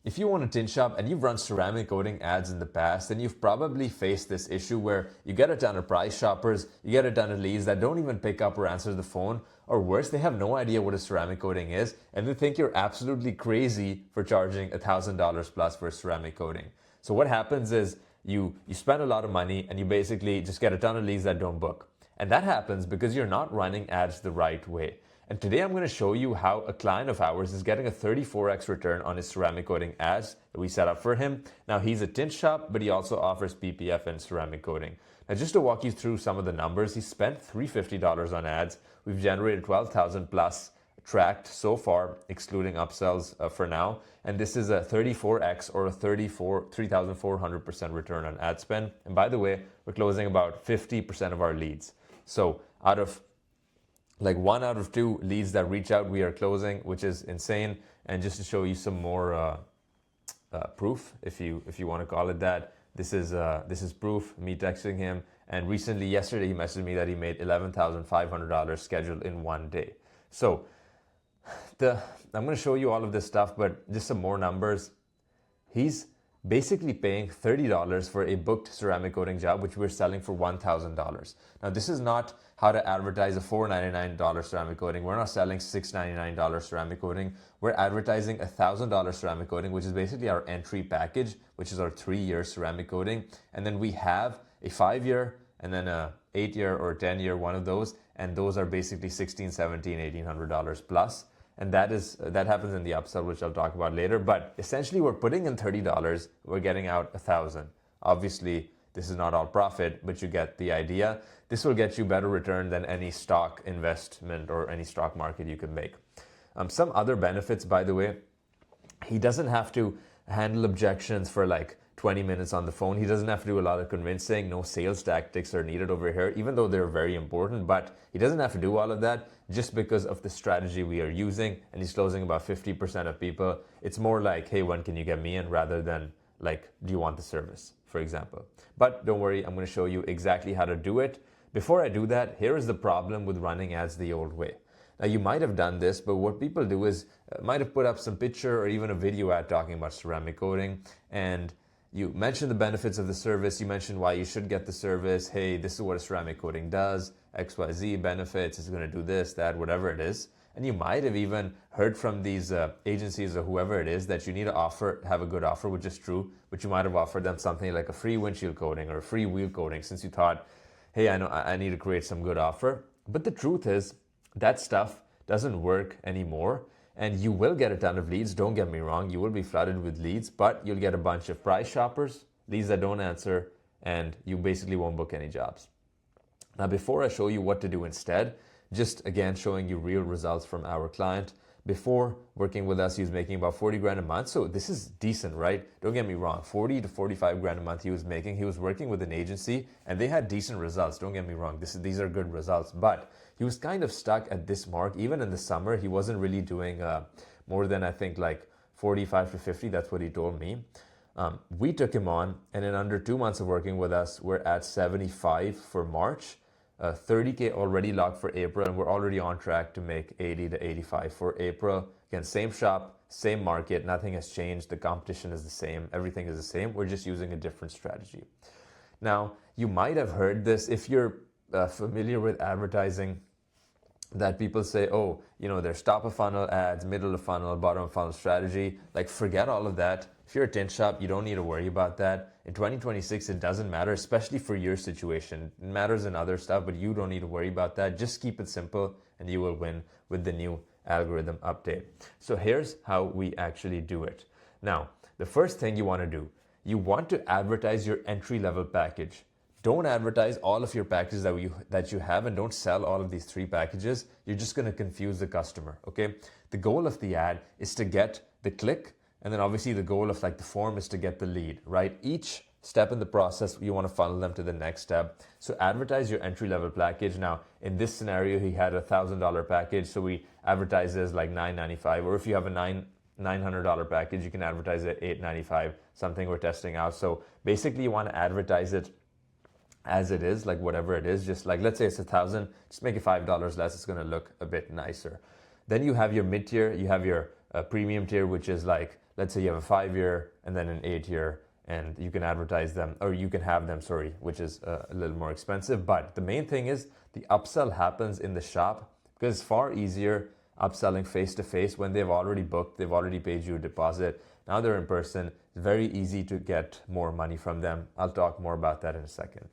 if you own a tint shop and you've run ceramic coating ads in the past, then you've probably faced this issue where you get a ton of price shoppers, you get a ton of leads that don't even pick up or answer the phone, or worse, they have no idea what a ceramic coating is, and they think you're absolutely crazy for charging $1,000 plus for a ceramic coating. So what happens is you spend a lot of money and you basically just get a ton of leads that don't book. And that happens because you're not running ads the right way. And today I'm going to show you how a client of ours is getting a 34x return on his ceramic coating ads that we set up for him. Now he's a tint shop, but he also offers PPF and ceramic coating. Now just to walk you through some of the numbers, he spent $350 on ads. We've generated 12,000 plus tracked so far, excluding upsells for now. And this is a 34x or a 3,400% return on ad spend. And by the way, we're closing about 50% of our leads. So out of like 1 out of 2 leads that reach out, we are closing, which is insane. And just to show you some more proof, if you want to call it that, this is proof. Me texting him, and recently, yesterday, he messaged me that he made $11,500 scheduled in 1 day. So I'm going to show you all of this stuff, but just some more numbers. He's basically paying $30 for a booked ceramic coating job, which we're selling for $1,000. Now, this is not how to advertise a $499 ceramic coating. We're not selling $699 ceramic coating. We're advertising a $1,000 ceramic coating, which is basically our entry package, which is our 3-year ceramic coating. And then we have a 5-year and then a 8-year or 10-year, one of those. And those are basically $1,600, $1,700, $1,800 plus. And that happens in the upsell, which I'll talk about later. But essentially, we're putting in $30, we're getting out $1,000. Obviously, this is not all profit, but you get the idea. This will get you better return than any stock investment or any stock market you can make. Some other benefits, by the way, he doesn't have to handle objections for like 20 minutes on the phone. He doesn't have to do a lot of convincing. No sales tactics are needed over here, even though they're very important. But he doesn't have to do all of that just because of the strategy we are using. And he's closing about 50% of people. It's more like, hey, when can you get me in, rather than like, do you want the service, for example. But don't worry, I'm going to show you exactly how to do it. Before I do that, here is the problem with running ads the old way. Now, you might have done this, but what people do is might have put up some picture or even a video ad talking about ceramic coating, and you mention the benefits of the service, you mention why you should get the service. Hey, this is what a ceramic coating does, XYZ benefits, it's going to do this, that, whatever it is. And you might have even heard from these agencies or whoever it is that you need to have a good offer, which is true, but you might have offered them something like a free windshield coating or a free wheel coating, since you thought, hey, I know I need to create some good offer. But the truth is that stuff doesn't work anymore. And you will get a ton of leads, don't get me wrong, you will be flooded with leads, but you'll get a bunch of price shoppers, leads that don't answer, and you basically won't book any jobs. Now, before I show you what to do instead, just again showing you real results from our client. Before working with us, he was making about 40 grand a month. So this is decent, right? Don't get me wrong, 40 to 45 grand a month he was making. He was working with an agency and they had decent results. Don't get me wrong, these are good results, but he was kind of stuck at this mark. Even in the summer, he wasn't really doing more than, I think, like 45 to 50. That's what he told me. We took him on, and in under 2 months of working with us, we're at 75 for March. 30K already locked for April, and we're already on track to make 80 to 85 for April. Again, same shop, same market, nothing has changed. The competition is the same, everything is the same. We're just using a different strategy. Now, you might have heard this if you're familiar with advertising, that people say, oh, there's top of funnel ads, middle of funnel, bottom of funnel strategy. Like, forget all of that. If you're a tint shop, you don't need to worry about that. In 2026, it doesn't matter, especially for your situation. It matters in other stuff, but you don't need to worry about that. Just keep it simple and you will win with the new algorithm update. So here's how we actually do it. Now, the first thing you want to do, you want to advertise your entry-level package. Don't advertise all of your packages that you have, and don't sell all of these 3 packages. You're just going to confuse the customer, okay? The goal of the ad is to get the click, and then obviously the goal of like the form is to get the lead, right? Each step in the process, you want to funnel them to the next step. So advertise your entry-level package. Now, in this scenario, he had a $1,000 package, so we advertise it as like $995, or if you have a $900 package, you can advertise it at $895, something we're testing out. So basically, you want to advertise it as it is, like whatever it is, just like, let's say it's $1,000, just make it $5 less, it's going to look a bit nicer. Then you have your mid-tier, you have your premium tier, which is like let's say you have a 5-year and then an 8-year, and you can advertise them, or you can have them, sorry, which is a little more expensive. But the main thing is the upsell happens in the shop, because it's far easier upselling face to face when they've already booked, they've already paid you a deposit. Now they're in person. It's very easy to get more money from them. I'll talk more about that in a second.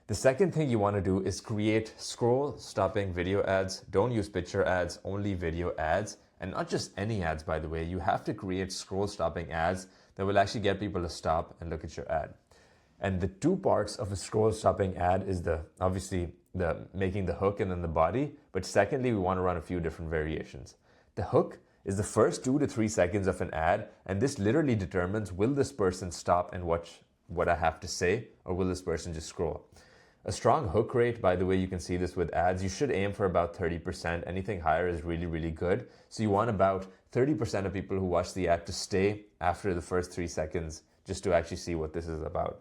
The second thing you want to do is create scroll stopping video ads. Don't use picture ads, only video ads. And not just any ads, by the way. You have to create scroll stopping ads that will actually get people to stop and look at your ad. And the two parts of a scroll stopping ad is obviously the making the hook and then the body. But secondly, we want to run a few different variations. The hook is the first 2 to 3 seconds of an ad, and this literally determines, will this person stop and watch what I have to say, or will this person just scroll? A strong hook rate, by the way, you can see this with ads, you should aim for about 30%. Anything higher is really, really good. So you want about 30% of people who watch the ad to stay after the first 3 seconds, just to actually see what this is about.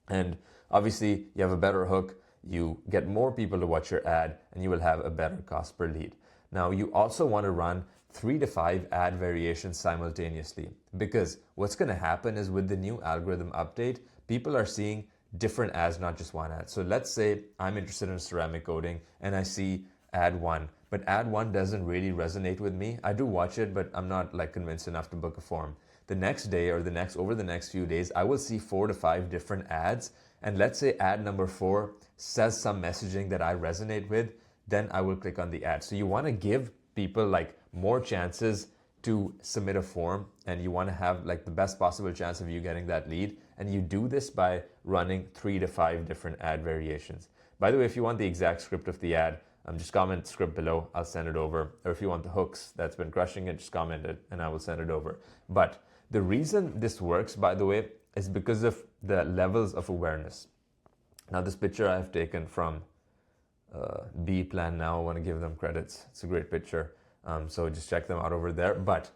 And obviously, you have a better hook, you get more people to watch your ad, and you will have a better cost per lead. Now, you also want to run 3 to 5 ad variations simultaneously, because what's going to happen is with the new algorithm update, people are seeing different ads, not just one ad. So let's say I'm interested in ceramic coating and I see ad 1, but ad 1 doesn't really resonate with me. I do watch it, but I'm not like convinced enough to book a form. The next day or over the next few days, I will see 4 to 5 different ads. And let's say ad number 4 says some messaging that I resonate with, then I will click on the ad. So you want to give people like more chances to submit a form, and you want to have like the best possible chance of you getting that lead. And you do this by running 3 to 5 different ad variations. By the way, if you want the exact script of the ad, just comment script below, I'll send it over. Or if you want the hooks that's been crushing it, just comment it and I will send it over. But the reason this works, by the way, is because of the levels of awareness. Now, this picture I have taken from B Plan Now. I want to give them credits. It's a great picture. So just check them out over there. But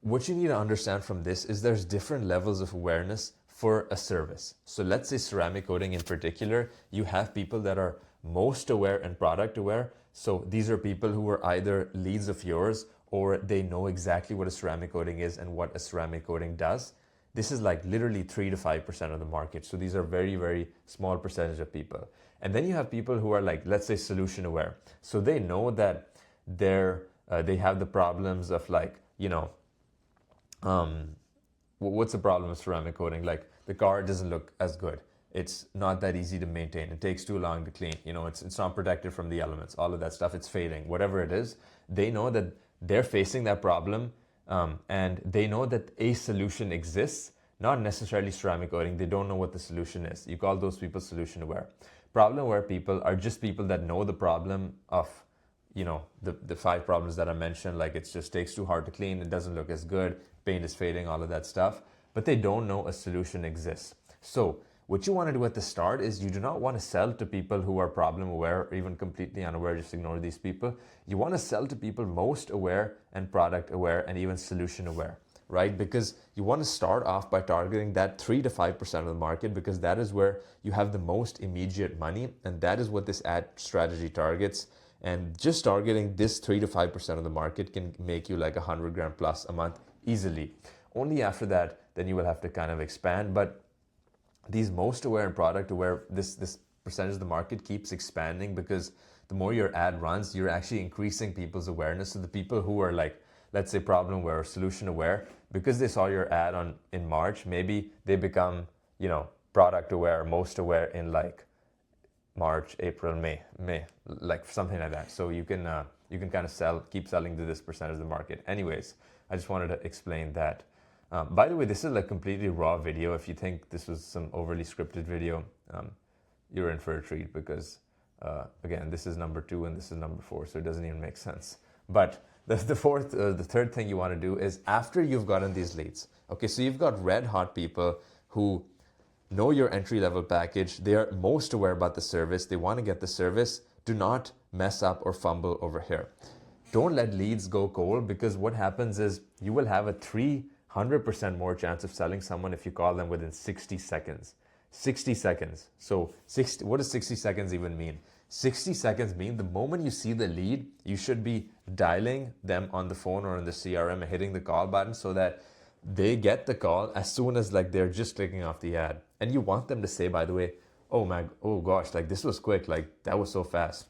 what you need to understand from this is there's different levels of awareness for a service. So let's say ceramic coating in particular, you have people that are most aware and product aware. So these are people who are either leads of yours, or they know exactly what a ceramic coating is and what a ceramic coating does. This is like literally 3 to 5% of the market. So these are very, very small percentage of people. And then you have people who are like, let's say, solution aware. So they know that they have the problems of like, what's the problem with ceramic coating? Like the car doesn't look as good. It's not that easy to maintain. It takes too long to clean. It's not protected from the elements, all of that stuff. It's fading, whatever it is. They know that they're facing that problem, and they know that a solution exists, not necessarily ceramic coating. They don't know what the solution is. You call those people solution aware. Problem aware people are just people that know the problem of the 5 problems that I mentioned, like it just takes too hard to clean, it doesn't look as good, paint is fading, all of that stuff, but they don't know a solution exists. So what you want to do at the start is you do not want to sell to people who are problem aware or even completely unaware. Just ignore these people. You want to sell to people most aware and product aware and even solution aware, right? Because you want to start off by targeting that 3 to 5% of the market, because that is where you have the most immediate money, and that is what this ad strategy targets. And just targeting this 3 to 5% of the market can make you like 100 grand plus a month easily. Only after that, then you will have to kind of expand. But these most aware and product aware, this percentage of the market keeps expanding, because the more your ad runs, you're actually increasing people's awareness. So the people who are like, let's say problem aware or solution aware, because they saw your ad in March, keep they become, product aware, most aware in like March, April, May, like something like that. So you can kind of keep selling to this percentage of the market. Anyways, I just wanted to explain that. By the way, this is like completely raw video. If you think this was some overly scripted video, you're in for a treat, because again, this is number 2 and this is number 4, so it doesn't even make sense. But the third thing you want to do is after you've gotten these leads. Okay, so you've got red hot people who know your entry-level package. They are most aware about the service. They want to get the service. Do not mess up or fumble over here. Don't let leads go cold, because what happens is you will have a 300% more chance of selling someone if you call them within 60 seconds. 60 seconds. So what does 60 seconds even mean? 60 seconds mean the moment you see the lead, you should be dialing them on the phone or in the CRM and hitting the call button, so that they get the call as soon as like they're just clicking off the ad. And you want them to say, by the way, oh my, oh gosh, like this was quick, like that was so fast.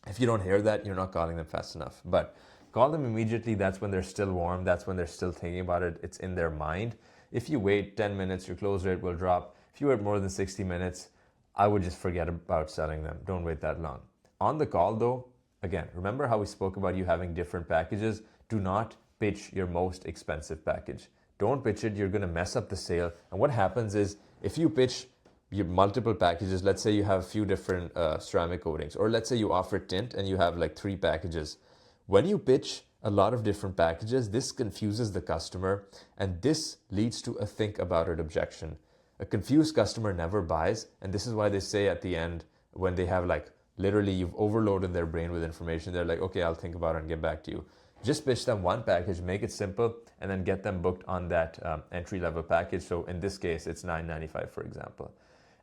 If you don't hear that, you're not calling them fast enough. But call them immediately. That's when they're still warm. That's when they're still thinking about it. It's in their mind. If you wait 10 minutes, your close rate will drop. If you wait more than 60 minutes, I would just forget about selling them. Don't wait that long. On the call though, again, remember how we spoke about you having different packages? Do not pitch your most expensive package. Don't pitch it. You're going to mess up the sale. And what happens is if you pitch your multiple packages, let's say you have a few different ceramic coatings, or let's say you offer tint and you have like 3 packages. When you pitch a lot of different packages, this confuses the customer, and this leads to a think about it objection. A confused customer never buys, and this is why they say at the end, when they have like literally you've overloaded their brain with information, they're like, okay, I'll think about it and get back to you. Just pitch them one package, make it simple, and then get them booked on that entry-level package. So in this case, it's $9.95, for example.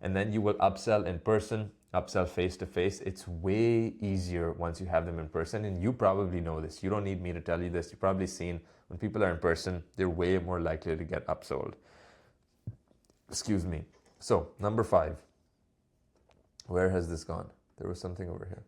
And then you will upsell in person, upsell face-to-face. It's way easier once you have them in person, and you probably know this. You don't need me to tell you this. You've probably seen when people are in person, they're way more likely to get upsold. Excuse me. So, number 5. Where has this gone? There was something over here.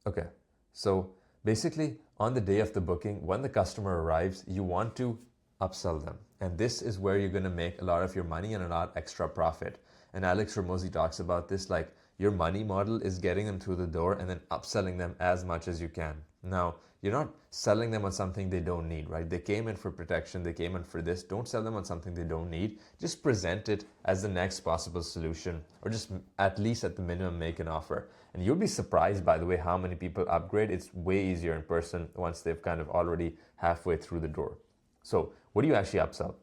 Okay, so basically, on the day of the booking, when the customer arrives, you want to upsell them. And this is where you're going to make a lot of your money and a lot extra profit. And Alex Ramosi talks about this, like your money model is getting them through the door and then upselling them as much as you can. Now, you're not selling them on something they don't need, right? They came in for protection, they came in for this. Don't sell them on something they don't need. Just present it as the next possible solution, or just at least at the minimum make an offer. And you'll be surprised, by the way, how many people upgrade. It's way easier in person once they've kind of already halfway through the door. So what do you actually upsell?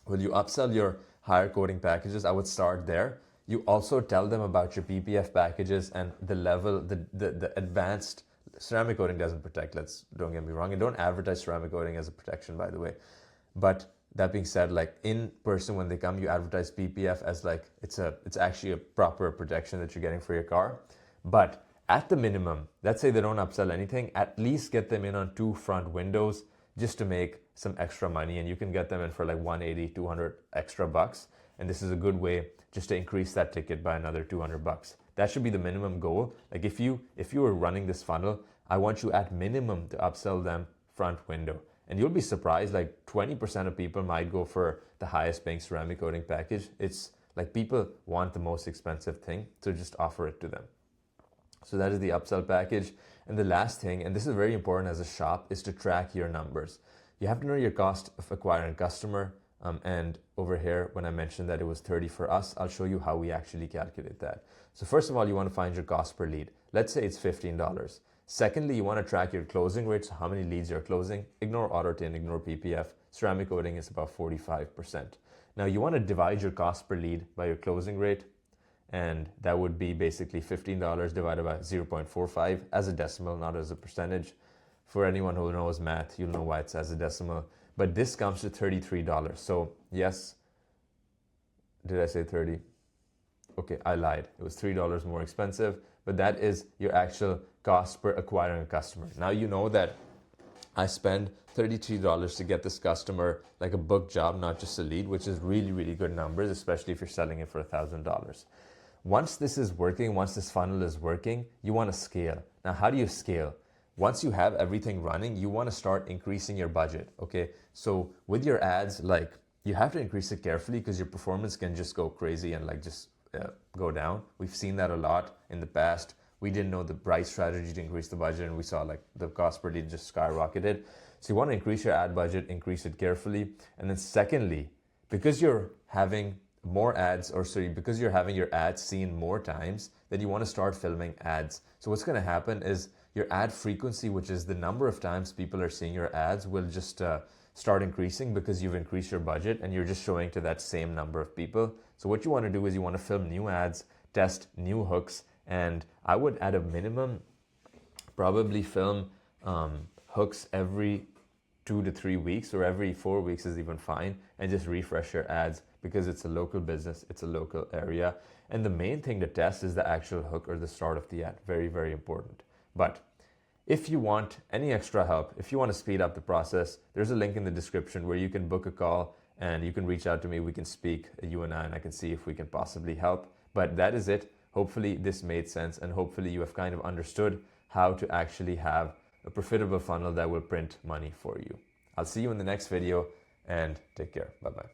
Will you upsell your higher coating packages? I would start there. You also tell them about your PPF packages and the level, the advanced ceramic coating doesn't protect. Don't get me wrong. And don't advertise ceramic coating as a protection, by the way. But that being said, like in person when they come, you advertise PPF as like it's actually a proper protection that you're getting for your car. But at the minimum, let's say they don't upsell anything, at least get them in on 2 front windows just to make some extra money, and you can get them in for like 180, 200 extra bucks. And this is a good way just to increase that ticket by another 200 bucks. That should be the minimum goal. Like if you were running this funnel, I want you at minimum to upsell them front window. And you'll be surprised, like 20% of people might go for the highest paying ceramic coating package. It's like people want the most expensive thing, so just offer it to them. So that is the upsell package. And the last thing, and this is very important as a shop, is to track your numbers. You have to know your cost of acquiring a customer. And over here, when I mentioned that it was 30 for us, I'll show you how we actually calculate that. So first of all, you want to find your cost per lead. Let's say it's $15. Secondly, you want to track your closing rates, how many leads you're closing. Ignore auto tint, ignore PPF. Ceramic coating is about 45%. Now you want to divide your cost per lead by your closing rate. And that would be basically $15 divided by 0.45 as a decimal, not as a percentage. For anyone who knows math, you'll know why it's as a decimal. But this comes to $33. So yes, did I say 30? Okay, I lied. It was $3 more expensive, but that is your actual cost per acquiring a customer. Now you know that I spend $33 to get this customer like a book job, not just a lead, which is really, really good numbers, especially if you're selling it for $1,000. Once this is working, once this funnel is working, you want to scale. Now, how do you scale? Once you have everything running, you want to start increasing your budget, okay? So with your ads, like you have to increase it carefully because your performance can just go crazy and like just go down. We've seen that a lot in the past. We didn't know the right strategy to increase the budget, and we saw like the cost per lead just skyrocketed. So you want to increase your ad budget, increase it carefully. And then secondly, because you're having more ads, because you're having your ads seen more times, then you want to start filming ads. So what's going to happen is your ad frequency, which is the number of times people are seeing your ads, will just start increasing because you've increased your budget and you're just showing to that same number of people. So what you want to do is you want to film new ads, test new hooks, and I would at a minimum probably film hooks every 2 to 3 weeks, or every 4 weeks is even fine, and just refresh your ads because it's a local business, it's a local area. And the main thing to test is the actual hook or the start of the ad. Very, very important. But If you want any extra help, if you want to speed up the process, there's a link in the description where you can book a call and you can reach out to me. We can speak, you and I can see if we can possibly help. But that is it. Hopefully this made sense, and hopefully you have kind of understood how to actually have a profitable funnel that will print money for you. I'll see you in the next video, and take care. Bye-bye.